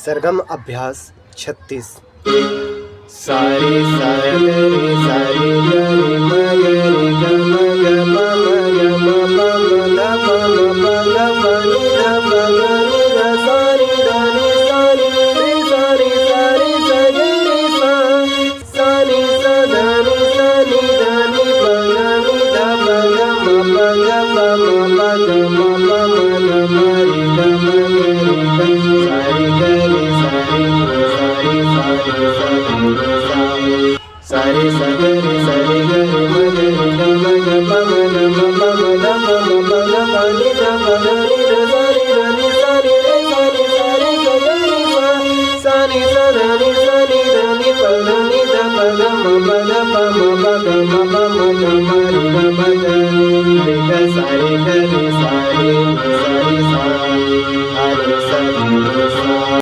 सरगम अभ्यास 36। सारे सारे रे सारे रे म रे ग म ग म ग म प म द प म प ग प नि ध प ग नि ध सा रे ध नि सा रे रे सा रे सा रे स ग रे सा सा रे स ध नि सा नि ध नि प ग नि ध प ग म प ग प म प ग म प म ग म रे ग म ग रे ग सा रे ग रे सा रे सा रे सा रे सा सारे सगरे सरे गरे मरे ग म ग प म ग म प म द प म प ग प नि ध प ग नि ध सा रे ध नि सा रे रे सा रे सा रे ग ग रे सा रे सा ध नि सा नि ध नि प ध नि ध प ग म प द प म प ग म प म ग म रे ग म ग रे ग सा रे ग रे सा रे सा रे सा आ रे सा रे सा